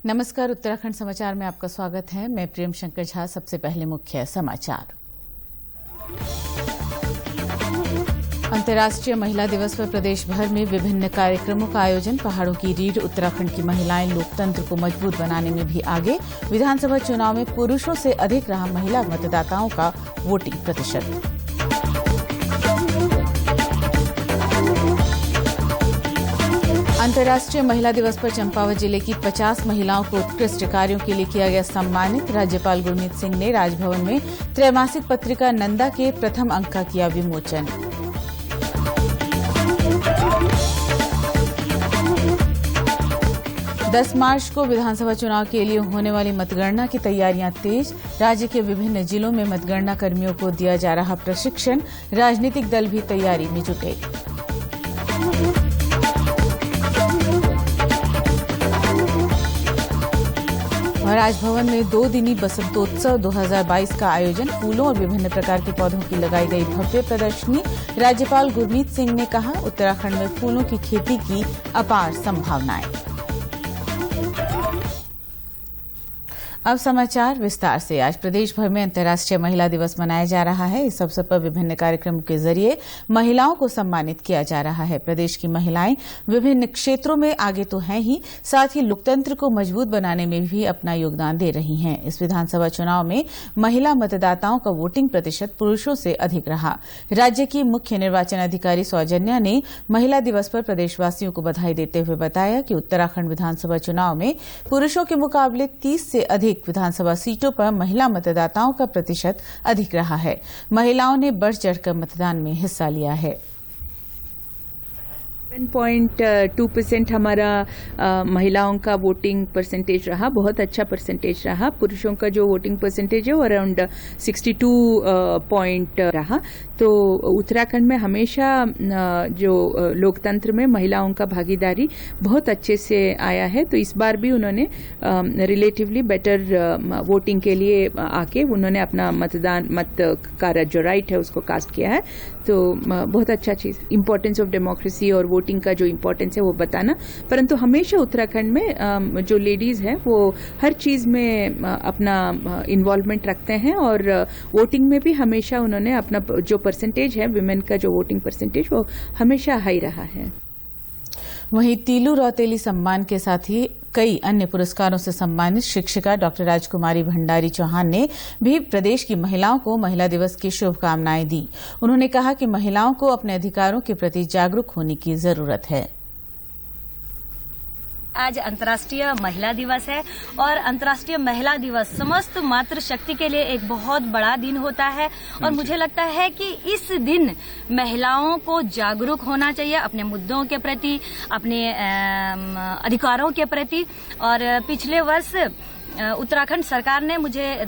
नमस्कार, उत्तराखंड समाचार में आपका स्वागत है। मैं प्रेम शंकर झा। सबसे पहले मुख्य समाचार। अंतर्राष्ट्रीय महिला दिवस पर प्रदेश भर में विभिन्न कार्यक्रमों का आयोजन। पहाड़ों की रीढ़ उत्तराखंड की महिलाएं लोकतंत्र को मजबूत बनाने में भी आगे। विधानसभा चुनाव में पुरुषों से अधिक रहा महिला मतदाताओं का वोटिंग प्रतिशत। अंतर्राष्ट्रीय महिला दिवस पर चंपावत जिले की 50 महिलाओं को उत्कृष्ट कार्यों के लिए किया गया सम्मानित। राज्यपाल गुरमीत सिंह ने राजभवन में त्रैमासिक पत्रिका नंदा के प्रथम अंक का किया विमोचन। दस मार्च को विधानसभा चुनाव के लिए होने वाली मतगणना की तैयारियां तेज। राज्य के विभिन्न जिलों में मतगणना कर्मियों को दिया जा रहा प्रशिक्षण। राजनीतिक दल भी तैयारी में जुटे। और राजभवन में 2 दिनी बसंतोत्सव 2022 का आयोजन। फूलों और विभिन्न प्रकार के पौधों की लगाई गई भव्य प्रदर्शनी। राज्यपाल गुरमीत सिंह ने कहा, उत्तराखंड में फूलों की खेती की अपार संभावनाएं। अब समाचार विस्तार से। आज प्रदेश भर में अंतर्राष्ट्रीय महिला दिवस मनाया जा रहा है। इस अवसर पर विभिन्न कार्यक्रमों के जरिए महिलाओं को सम्मानित किया जा रहा है। प्रदेश की महिलाएं विभिन्न क्षेत्रों में आगे तो हैं ही, साथ ही लोकतंत्र को मजबूत बनाने में भी अपना योगदान दे रही हैं। इस विधानसभा चुनाव में महिला मतदाताओं का वोटिंग प्रतिशत पुरुषों से अधिक रहा। राज्य की मुख्य निर्वाचन अधिकारी सौजन्या ने महिला दिवस पर प्रदेशवासियों को बधाई देते हुए बताया कि उत्तराखंड विधानसभा चुनाव में पुरुषों के मुकाबले 30 से अधिक विधानसभा सीटों पर महिला मतदाताओं का प्रतिशत अधिक रहा है। महिलाओं ने बढ़ चढ़कर मतदान में हिस्सा लिया है। 7.2% हमारा महिलाओं का वोटिंग परसेंटेज रहा। बहुत अच्छा परसेंटेज रहा। पुरुषों का जो वोटिंग परसेंटेज है वो अराउंड 62 पॉइंट रहा। तो उत्तराखंड में हमेशा जो लोकतंत्र में महिलाओं का भागीदारी बहुत अच्छे से आया है। तो इस बार भी उन्होंने रिलेटिवली बेटर वोटिंग के लिए आके उन्होंने अपना मत का जो राइट है उसको कास्ट किया है। तो बहुत अच्छा चीज, इम्पोर्टेंस ऑफ डेमोक्रेसी और वोटिंग का जो इम्पोर्टेंस है वो बताना। परंतु हमेशा उत्तराखंड में जो लेडीज है वो हर चीज में अपना इन्वॉल्वमेंट रखते हैं और वोटिंग में भी हमेशा उन्होंने अपना जो परसेंटेज है विमेन का जो वोटिंग परसेंटेज वो हमेशा हाई रहा है। वहीं तीलू रौतेली सम्मान के साथ ही कई अन्य पुरस्कारों से सम्मानित शिक्षिका डॉक्टर राजकुमारी भंडारी चौहान ने भी प्रदेश की महिलाओं को महिला दिवस की शुभकामनाएं दी। उन्होंने कहा कि महिलाओं को अपने अधिकारों के प्रति जागरूक होने की जरूरत है। आज अंतर्राष्ट्रीय महिला दिवस है और अंतर्राष्ट्रीय महिला दिवस समस्त मातृशक्ति के लिए एक बहुत बड़ा दिन होता है। और मुझे लगता है कि इस दिन महिलाओं को जागरूक होना चाहिए अपने मुद्दों के प्रति, अपने अधिकारों के प्रति। और पिछले वर्ष उत्तराखंड सरकार ने मुझे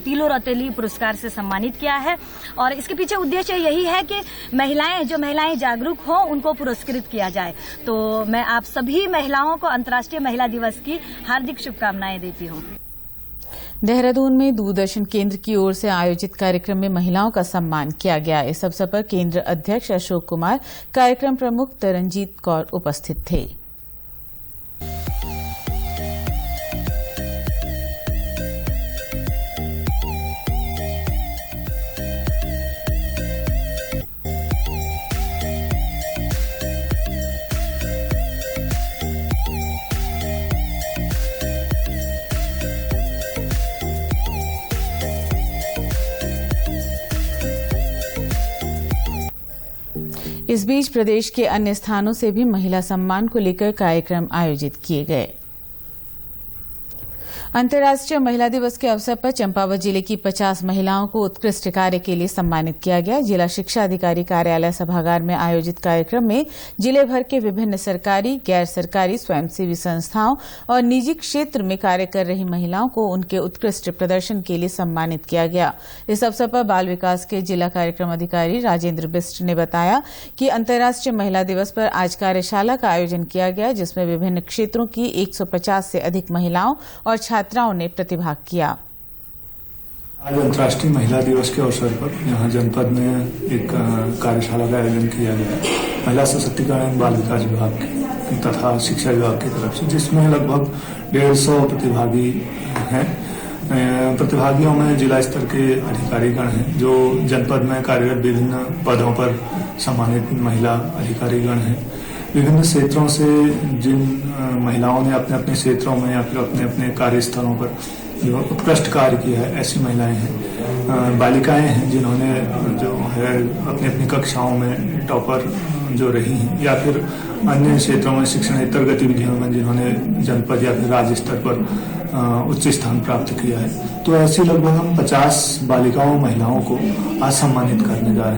तीलू रौतेली पुरस्कार से सम्मानित किया है और इसके पीछे उद्देश्य यही है कि महिलाएं जागरूक हों, उनको पुरस्कृत किया जाए। तो मैं आप सभी महिलाओं को अंतर्राष्ट्रीय महिला दिवस की हार्दिक शुभकामनाएं देती हूं। देहरादून में दूरदर्शन केंद्र की ओर से आयोजित कार्यक्रम में महिलाओं का सम्मान किया गया। इस अवसर पर केंद्र अध्यक्ष अशोक कुमार, कार्यक्रम प्रमुख तरनजीत कौर उपस्थित थे। इस बीच प्रदेश के अन्य स्थानों से भी महिला सम्मान को लेकर कार्यक्रम आयोजित किए गए। अंतर्राष्ट्रीय महिला दिवस के अवसर पर चंपावत जिले की 50 महिलाओं को उत्कृष्ट कार्य के लिए सम्मानित किया गया। जिला शिक्षा अधिकारी कार्यालय सभागार में आयोजित कार्यक्रम में जिले भर के विभिन्न सरकारी, गैर सरकारी, स्वयंसेवी संस्थाओं और निजी क्षेत्र में कार्य कर रही महिलाओं को उनके उत्कृष्ट प्रदर्शन के लिए सम्मानित किया गया। इस अवसर पर बाल विकास के जिला कार्यक्रम अधिकारी राजेंद्र बिष्ट ने बताया कि अंतर्राष्ट्रीय महिला दिवस पर आज कार्यशाला का आयोजन किया गया, जिसमें विभिन्न क्षेत्रों की 150 से अधिक महिलाओं और छात्राओं ने प्रतिभाग किया। आज अंतर्राष्ट्रीय महिला दिवस के अवसर पर यहाँ जनपद में एक कार्यशाला का आयोजन किया गया। महिला सशक्तिकरण एवं बाल विकास विभाग तथा शिक्षा विभाग की तरफ से, जिसमें लगभग 150 प्रतिभागी हैं। प्रतिभागियों में जिला स्तर के अधिकारीगण हैं जो जनपद में कार्यरत विभिन्न पदों पर सम्मानित महिला अधिकारीगण हैं। विभिन्न क्षेत्रों से जिन महिलाओं ने अपने अपने क्षेत्रों में या फिर अपने अपने कार्यस्थलों पर जो उत्कृष्ट कार्य किया है, ऐसी महिलाएं हैं, बालिकाएं हैं जिन्होंने जो है अपनी अपनी कक्षाओं में टॉपर जो रही हैं, या फिर अन्य क्षेत्रों में शिक्षणेतर गतिविधियों में जिन्होंने जनपद या फिर राज्य स्तर पर उच्च स्थान प्राप्त किया है। तो ऐसी लगभग हम 50 बालिकाओं महिलाओं को आज सम्मानित करने जा रहे हैं।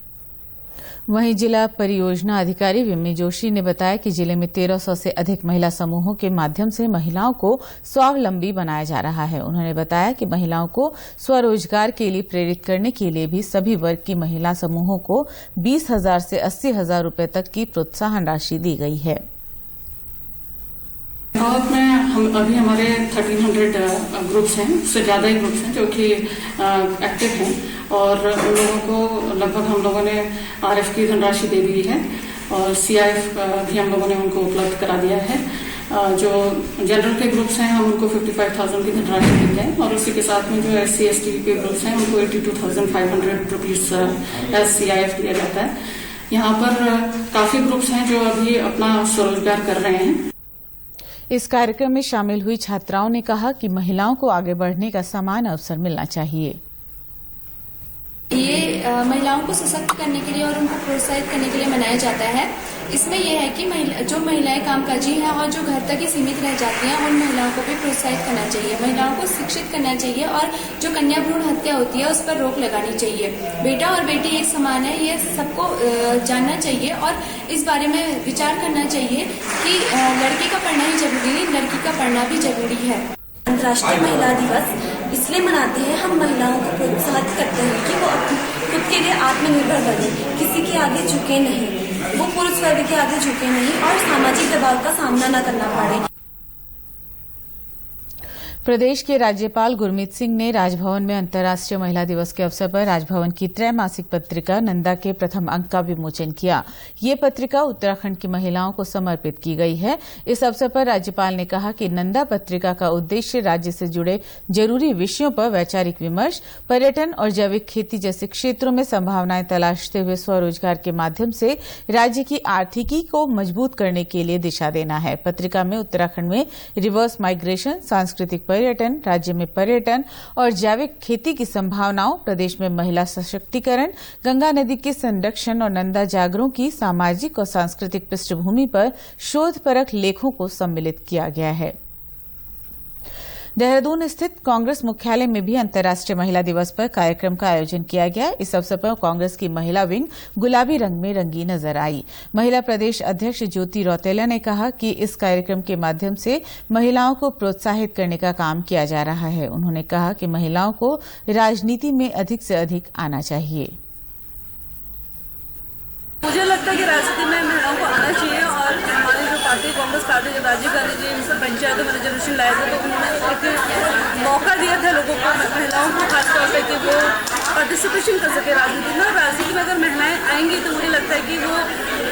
वहीं जिला परियोजना अधिकारी विम्मी जोशी ने बताया कि जिले में 1300 से अधिक महिला समूहों के माध्यम से महिलाओं को स्वावलंबी बनाया जा रहा है। उन्होंने बताया कि महिलाओं को स्वरोजगार के लिए प्रेरित करने के लिए भी सभी वर्ग की महिला समूहों को 20,000 से 80,000 रुपए तक की प्रोत्साहन राशि दी गई है। भारत में हम अभी हमारे 1300 ग्रुप्स हैं, उससे ज़्यादा ही ग्रुप्स हैं जो कि एक्टिव हैं, और उन लोगों को लगभग हम लोगों ने RF की धनराशि दे दी है और CIF भी हम लोगों ने उनको उपलब्ध करा दिया है। जो जनरल के ग्रुप्स हैं हम उनको 55,000 की धनराशि देते हैं, और उसी के साथ में जो SC ST के ग्रुप्स हैं उनको 82,500 रुपीज एज CIF दिया जाता है। यहाँ पर काफ़ी ग्रुप्स हैं जो अभी अपना स्वरोजगार कर रहे हैं। इस कार्यक्रम में शामिल हुई छात्राओं ने कहा कि महिलाओं को आगे बढ़ने का समान अवसर मिलना चाहिए। ये महिलाओं को सशक्त करने के लिए और उनको प्रोत्साहित करने के लिए मनाया जाता है। इसमें यह है कि जो महिलाएं कामकाजी हैं और जो घर तक ही सीमित रह जाती हैं, उन महिलाओं को भी प्रोत्साहित करना चाहिए। महिलाओं को शिक्षित करना चाहिए और जो कन्या भ्रूण हत्या होती है उस पर रोक लगानी चाहिए। बेटा और बेटी एक समान है, ये सबको जानना चाहिए और इस बारे में विचार करना चाहिए कि लड़के का पढ़ना ही जरूरी नहीं, लड़की का पढ़ना भी जरूरी है। अंतर्राष्ट्रीय महिला दिवस इसलिए मनाते हैं, हम महिलाओं को प्रोत्साहित करते हैं कि वो खुद के लिए आत्मनिर्भर बने, किसी के आगे झुके नहीं, वो पुरुष वर्ग के आगे झुके नहीं और सामाजिक दबाव का सामना न करना पड़े। प्रदेश के राज्यपाल गुरमीत सिंह ने राजभवन में अंतर्राष्ट्रीय महिला दिवस के अवसर पर राजभवन की त्रैमासिक पत्रिका नंदा के प्रथम अंक का विमोचन किया। ये पत्रिका उत्तराखंड की महिलाओं को समर्पित की गई है। इस अवसर पर राज्यपाल ने कहा कि नंदा पत्रिका का उद्देश्य राज्य से जुड़े जरूरी विषयों पर वैचारिक विमर्श, पर्यटन और जैविक खेती जैसे क्षेत्रों में संभावनाएं तलाशते हुए स्वरोजगार के माध्यम से राज्य की आर्थिकी को मजबूत करने के लिए दिशा देना है। पत्रिका में उत्तराखंड में रिवर्स माइग्रेशन, सांस्कृतिक पर्यटन, राज्य में पर्यटन और जैविक खेती की संभावनाओं, प्रदेश में महिला सशक्तिकरण, गंगा नदी के संरक्षण और नंदा जागरों की सामाजिक और सांस्कृतिक पृष्ठभूमि पर शोधपरक लेखों को सम्मिलित किया गया है। देहरादून स्थित कांग्रेस मुख्यालय में भी अंतर्राष्ट्रीय महिला दिवस पर कार्यक्रम का आयोजन किया गया। इस अवसर पर कांग्रेस की महिला विंग गुलाबी रंग में रंगी नजर आई। महिला प्रदेश अध्यक्ष ज्योति रौतेला ने कहा कि इस कार्यक्रम के माध्यम से महिलाओं को प्रोत्साहित करने का काम किया जा रहा है। उन्होंने कहा कि महिलाओं को राजनीति में अधिक से अधिक आना चाहिए। मुझे लगता है कि राजनीति में महिलाओं को आना चाहिए और हमारी जो पार्टी कांग्रेस पार्टी जब राजीव गांधी जी इन सब पंचायतों में रिजर्वेशन लाए थे तो उन्होंने एक मौका दिया था लोगों को, महिलाओं को खासतौर पर कि वो पार्टिसिपेशन कर सके राजनीति में। और राजनीति में अगर महिलाएं आएंगी तो मुझे लगता है कि वो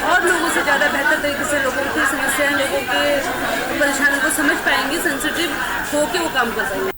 और लोगों से ज़्यादा बेहतर तरीके से लोगों की समस्याएं, लोगों के परेशानियों को समझ पाएंगी, सेंसिटिव होकर वो काम कर पाएंगे।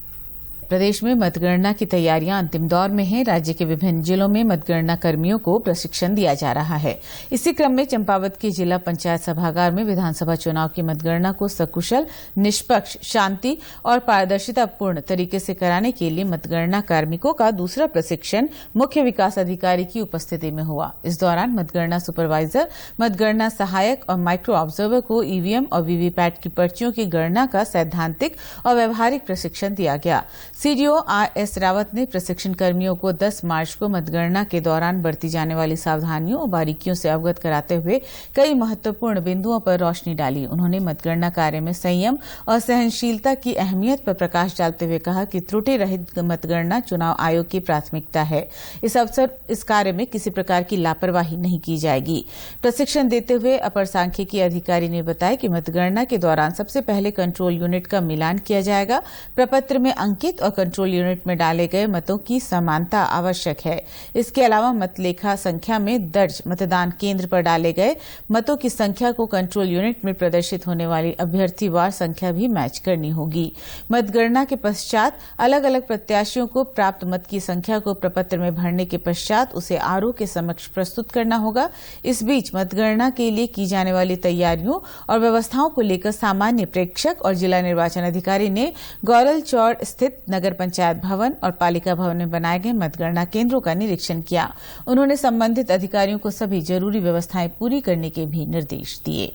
प्रदेश में मतगणना की तैयारियां अंतिम दौर में हैं। राज्य के विभिन्न जिलों में मतगणना कर्मियों को प्रशिक्षण दिया जा रहा है। इसी क्रम में चंपावत के जिला पंचायत सभागार में विधानसभा चुनाव की मतगणना को सकुशल, निष्पक्ष, शांति और पारदर्शितापूर्ण तरीके से कराने के लिए मतगणना कार्मिकों का दूसरा प्रशिक्षण मुख्य विकास अधिकारी की उपस्थिति में हुआ। इस दौरान मतगणना सुपरवाइजर, मतगणना सहायक और माइक्रो ऑब्जर्वर को ईवीएम और वीवीपैट की पर्चियों की गणना का सैद्धांतिक और व्यवहारिक प्रशिक्षण दिया गया। सीडीओ RS रावत ने प्रशिक्षण कर्मियों को 10 मार्च को मतगणना के दौरान बरती जाने वाली सावधानियों और बारीकियों से अवगत कराते हुए कई महत्वपूर्ण बिंदुओं पर रोशनी डाली। उन्होंने मतगणना कार्य में संयम और सहनशीलता की अहमियत पर प्रकाश डालते हुए कहा कि त्रुटि रहित मतगणना चुनाव आयोग की प्राथमिकता है। इस कार्य में किसी प्रकार की लापरवाही नहीं की जाएगी। प्रशिक्षण देते हुए अपर सांख्यिकी अधिकारी ने बताया कि मतगणना के दौरान सबसे पहले कंट्रोल यूनिट का मिलान किया जाएगा। प्रपत्र में अंकित और और कंट्रोल यूनिट में डाले गए मतों की समानता आवश्यक है। इसके अलावा मतलेखा संख्या में दर्ज मतदान केंद्र पर डाले गए मतों की संख्या को कंट्रोल यूनिट में प्रदर्शित होने वाली अभ्यर्थीवार संख्या भी मैच करनी होगी। मतगणना के पश्चात अलग अलग प्रत्याशियों को प्राप्त मत की संख्या को प्रपत्र में भरने के पश्चात उसे आरओ के समक्ष प्रस्तुत करना होगा। इस बीच मतगणना के लिए की जाने वाली तैयारियों और व्यवस्थाओं को लेकर सामान्य प्रेक्षक और जिला निर्वाचन अधिकारी ने गौरल चौड़ स्थित नगर पंचायत भवन और पालिका भवन में बनाए गए मतगणना केंद्रों का निरीक्षण किया। उन्होंने संबंधित अधिकारियों को सभी जरूरी व्यवस्थाएं पूरी करने के भी निर्देश दिए।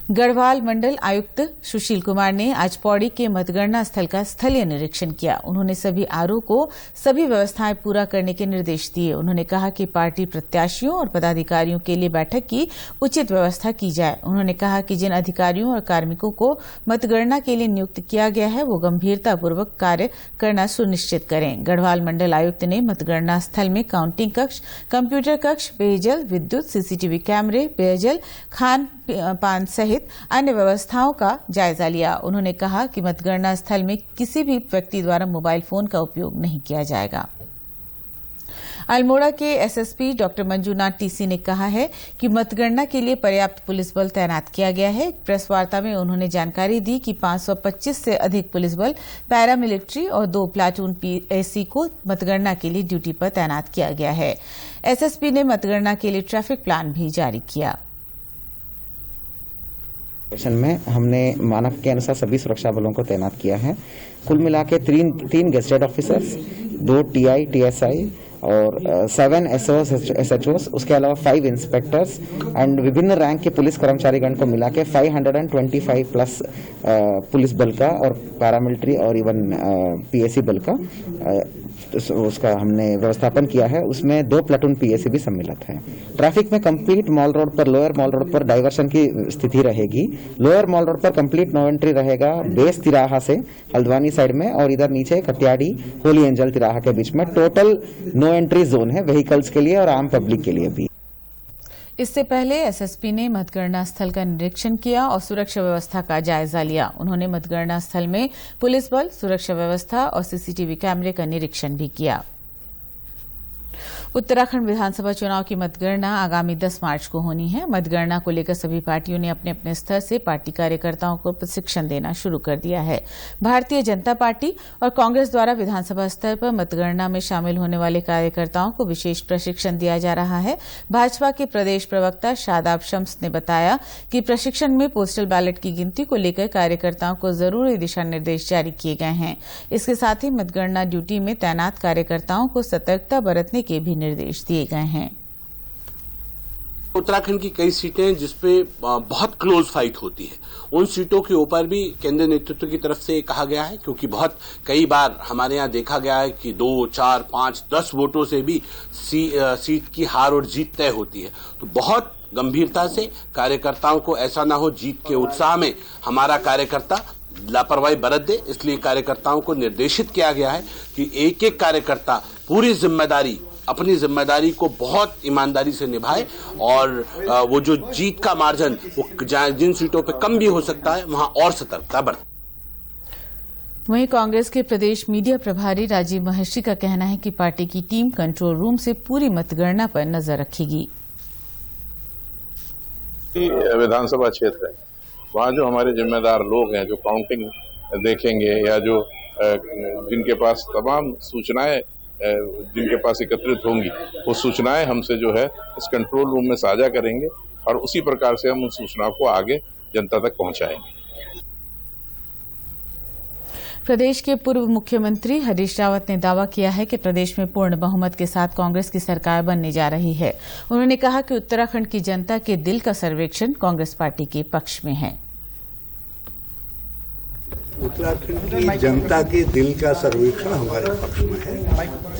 गढ़वाल मंडल आयुक्त सुशील कुमार ने आज पौड़ी के मतगणना स्थल का स्थलीय निरीक्षण किया। उन्होंने सभी आरओ को सभी व्यवस्थाएं पूरा करने के निर्देश दिए। उन्होंने कहा कि पार्टी प्रत्याशियों और पदाधिकारियों के लिए बैठक की उचित व्यवस्था की जाए। उन्होंने कहा कि जिन अधिकारियों और कार्मिकों को मतगणना के लिए नियुक्त किया गया है वो गंभीरतापूर्वक कार्य करना सुनिश्चित करें। गढ़वाल मंडल आयुक्त ने मतगणना स्थल में काउंटिंग कक्ष, कंप्यूटर कक्ष, पेयजल, विद्युत, सीसीटीवी कैमरे, पेयजल, खान पान सहित अन्य व्यवस्थाओं का जायजा लिया। उन्होंने कहा कि मतगणना स्थल में किसी भी व्यक्ति द्वारा मोबाइल फोन का उपयोग नहीं किया जाएगा। अल्मोड़ा के एसएसपी डॉक्टर मंजूनाथ टीसी ने कहा है कि मतगणना के लिए पर्याप्त पुलिस बल तैनात किया गया है। एक प्रेस वार्ता में उन्होंने जानकारी दी कि 525 से अधिक पुलिस बल, पैरामिलिट्री और 2 प्लाटून पीएसी को मतगणना के लिए ड्यूटी पर तैनात किया गया है। एसएसपी ने मतगणना के लिए ट्रैफिक प्लान भी जारी किया। में हमने मानक के अनुसार सभी सुरक्षा बलों को तैनात किया है। कुल मिला के 3 गेजेटेड ऑफिसर्स, 2 टीआई, टीएसआई और 7 एसओस, एसएचओस, उसके अलावा 5 इंस्पेक्टर्स एंड विभिन्न रैंक के पुलिस कर्मचारीगण को मिला के 525 प्लस पुलिस बल का और पैरामिलिट्री और इवन पीएसी बल का उसका हमने व्यवस्थापन किया है। उसमें 2 प्लाटून पीएसी भी सम्मिलित है। ट्रैफिक में कंप्लीट मॉल रोड पर, लोअर मॉल रोड पर डाइवर्शन की स्थिति रहेगी। लोअर मॉल रोड पर कंप्लीट नो एंट्री रहेगा बेस तिराहा से हल्द्वानी साइड में, और इधर नीचे कटियाड़ी होली एंजल तिराहा के बीच में टोटल नो एंट्री जोन है व्हीकल्स के लिए और आम पब्लिक के लिए भी। इससे पहले एसएसपी ने मतगणना स्थल का निरीक्षण किया और सुरक्षा व्यवस्था का जायजा लिया। उन्होंने मतगणना स्थल में पुलिस बल, सुरक्षा व्यवस्था और सीसीटीवी कैमरे का निरीक्षण भी किया। उत्तराखंड विधानसभा चुनाव की मतगणना आगामी 10 मार्च को होनी है। मतगणना को लेकर सभी पार्टियों ने अपने अपने स्तर से पार्टी कार्यकर्ताओं को प्रशिक्षण देना शुरू कर दिया है। भारतीय जनता पार्टी और कांग्रेस द्वारा विधानसभा स्तर पर मतगणना में शामिल होने वाले कार्यकर्ताओं को विशेष प्रशिक्षण दिया जा रहा है। भाजपा के प्रदेश प्रवक्ता शादाब शम्स ने बताया कि प्रशिक्षण में पोस्टल बैलेट की गिनती को लेकर कार्यकर्ताओं को जरूरी दिशा निर्देश जारी किए गए हैं। इसके साथ ही मतगणना ड्यूटी में तैनात कार्यकर्ताओं को सतर्कता बरतने के भी निर्देश दिए गए हैं। उत्तराखंड की कई सीटें जिसपे बहुत क्लोज फाइट होती है, उन सीटों के ऊपर भी केंद्रीय नेतृत्व की तरफ से कहा गया है, क्योंकि बहुत कई बार हमारे यहाँ देखा गया है कि 2, 4, 5, 10 वोटों से भी सीट की हार और जीत तय होती है। तो बहुत गंभीरता से कार्यकर्ताओं को ऐसा ना हो जीत के उत्साह में हमारा कार्यकर्ता लापरवाही बरत दे, इसलिए कार्यकर्ताओं को निर्देशित किया गया है कि एक एक कार्यकर्ता पूरी जिम्मेदारी, अपनी जिम्मेदारी को बहुत ईमानदारी से निभाए और वो जो जीत का मार्जिन वो जिन सीटों पे कम भी हो सकता है वहां और सतर्कता बरतें। वहीं कांग्रेस के प्रदेश मीडिया प्रभारी राजीव महर्षि का कहना है कि पार्टी की टीम कंट्रोल रूम से पूरी मतगणना पर नजर रखेगी। विधानसभा क्षेत्र है, वहाँ जो हमारे जिम्मेदार लोग हैं जो काउंटिंग देखेंगे या जो जिनके पास तमाम सूचनाएं जिनके पास एकत्रित होंगी, वो सूचनाएं हमसे जो है इस कंट्रोल रूम में साझा करेंगे और उसी प्रकार से हम उन सूचनाओं को आगे जनता तक पहुंचाएंगे। प्रदेश के पूर्व मुख्यमंत्री हरीश रावत ने दावा किया है कि प्रदेश में पूर्ण बहुमत के साथ कांग्रेस की सरकार बनने जा रही है। उन्होंने कहा कि उत्तराखंड की जनता के दिल का सर्वेक्षण कांग्रेस पार्टी के पक्ष में है। उत्तराखंड की जनता के दिल का सर्वेक्षण हमारे पक्ष में है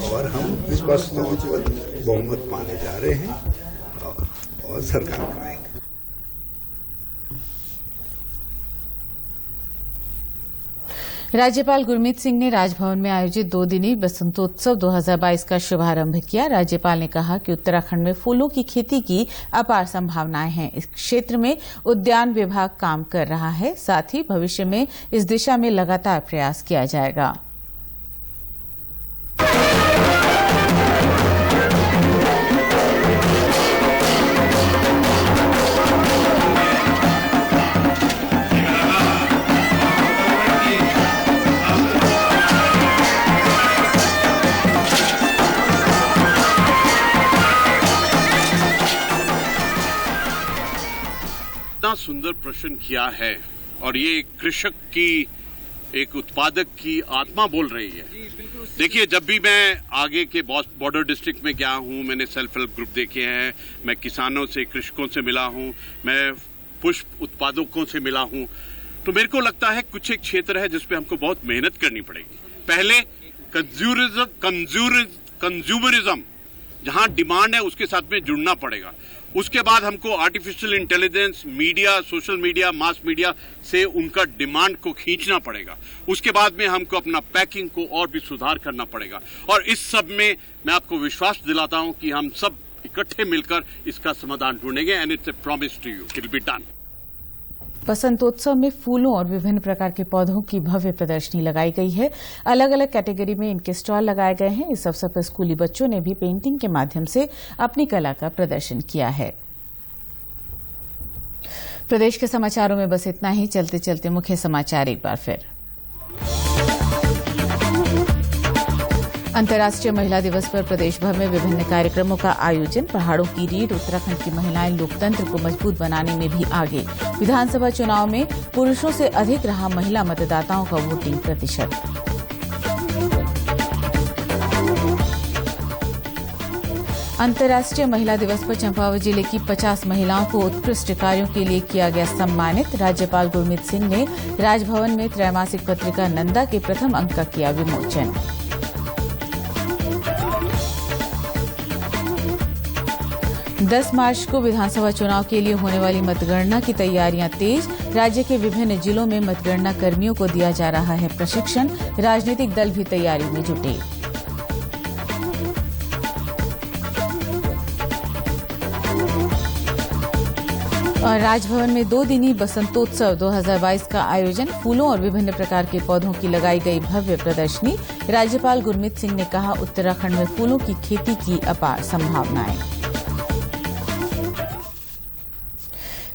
और हम स्पष्ट तौर पर बहुमत पाने जा रहे हैं और सरकार बनाएंगे। राज्यपाल गुरमीत सिंह ने राजभवन में आयोजित 2 दिनी बसंतोत्सव 2022 का शुभारंभ किया। राज्यपाल ने कहा कि उत्तराखंड में फूलों की खेती की अपार संभावनाएं हैं। इस क्षेत्र में उद्यान विभाग काम कर रहा है, साथ ही भविष्य में इस दिशा में लगातार प्रयास किया जाएगा। सुंदर प्रश्न किया है और ये कृषक की, एक उत्पादक की आत्मा बोल रही है। देखिए, जब भी मैं आगे के बॉर्डर डिस्ट्रिक्ट में गया हूं, मैंने सेल्फ हेल्प ग्रुप देखे हैं, मैं किसानों से, कृषकों से मिला हूं, मैं पुष्प उत्पादकों से मिला हूं, तो मेरे को लगता है कुछ एक क्षेत्र है जिसपे हमको बहुत मेहनत करनी पड़ेगी। पहले कंज्यूमरिज्म जहां डिमांड है उसके साथ में जुड़ना पड़ेगा। उसके बाद हमको artificial intelligence, media, social media, mass media से उनका डिमांड को खींचना पड़ेगा। उसके बाद में हमको अपना पैकिंग को और भी सुधार करना पड़ेगा। और इस सब में मैं आपको विश्वास दिलाता हूं कि हम सब इकट्ठे मिलकर इसका समाधान ढूंढेंगे and it's a promise to you, it will be done. Basantotsav में फूलों और विभिन्न प्रकार के पौधों की भव्य प्रदर्शनी लगाई गई है। अलग अलग कैटेगरी में इनके स्टॉल लगाए गए हैं। इस अवसर पर स्कूली बच्चों ने भी पेंटिंग के माध्यम से अपनी कला का प्रदर्शन किया है। प्रदेश के समाचारों में बस इतना ही। चलते चलते मुख्य समाचार एक बार फिर। अंतर्राष्ट्रीय महिला दिवस पर प्रदेश भर में विभिन्न कार्यक्रमों का आयोजन। पहाड़ों की रीढ़ उत्तराखंड की महिलाएं लोकतंत्र को मजबूत बनाने में भी आगे। विधानसभा चुनाव में पुरुषों से अधिक रहा महिला मतदाताओं का वोटिंग प्रतिशत। अंतर्राष्ट्रीय महिला दिवस पर चंपावत जिले की 50 महिलाओं को उत्कृष्ट कार्यों के लिए किया गया सम्मानित। राज्यपाल गुरमीत सिंह ने राजभवन में त्रैमासिक पत्रिका नंदा के प्रथम अंक का किया विमोचन। 10 मार्च को विधानसभा चुनाव के लिए होने वाली मतगणना की तैयारियां तेज। राज्य के विभिन्न जिलों में मतगणना कर्मियों को दिया जा रहा है प्रशिक्षण। राजनीतिक दल भी तैयारी में जुटे। और राजभवन में 2 दिनी बसंतोत्सव 2022 का आयोजन। फूलों और विभिन्न प्रकार के पौधों की लगाई गई भव्य प्रदर्शनी। राज्यपाल गुरमीत सिंह ने कहा, उत्तराखंड में फूलों की खेती की अपार संभावनाएं।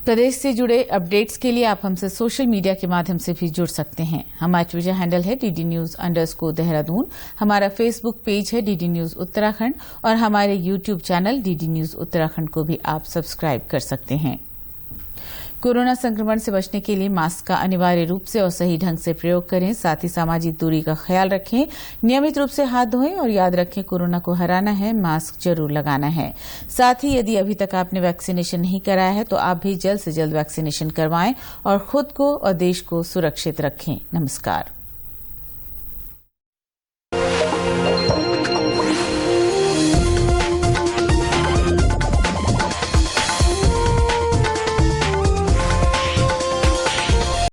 प्रदेश से जुड़े अपडेट्स के लिए आप हमसे सोशल मीडिया के माध्यम से भी जुड़ सकते हैं। हमारा ट्विटर हैंडल है DD News_देहरादून। हमारा फेसबुक पेज है DD News उत्तराखंड और हमारे YouTube channel DD News Uttarakhand को भी आप सब्सक्राइब कर सकते हैं। कोरोना संक्रमण से बचने के लिए मास्क का अनिवार्य रूप से और सही ढंग से प्रयोग करें। साथ ही सामाजिक दूरी का ख्याल रखें। नियमित रूप से हाथ धोएं और याद रखें, कोरोना को हराना है, मास्क जरूर लगाना है। साथ ही यदि अभी तक आपने वैक्सीनेशन नहीं कराया है तो आप भी जल्द से जल्द वैक्सीनेशन करवाएं और खुद को और देश को सुरक्षित रखें। नमस्कार।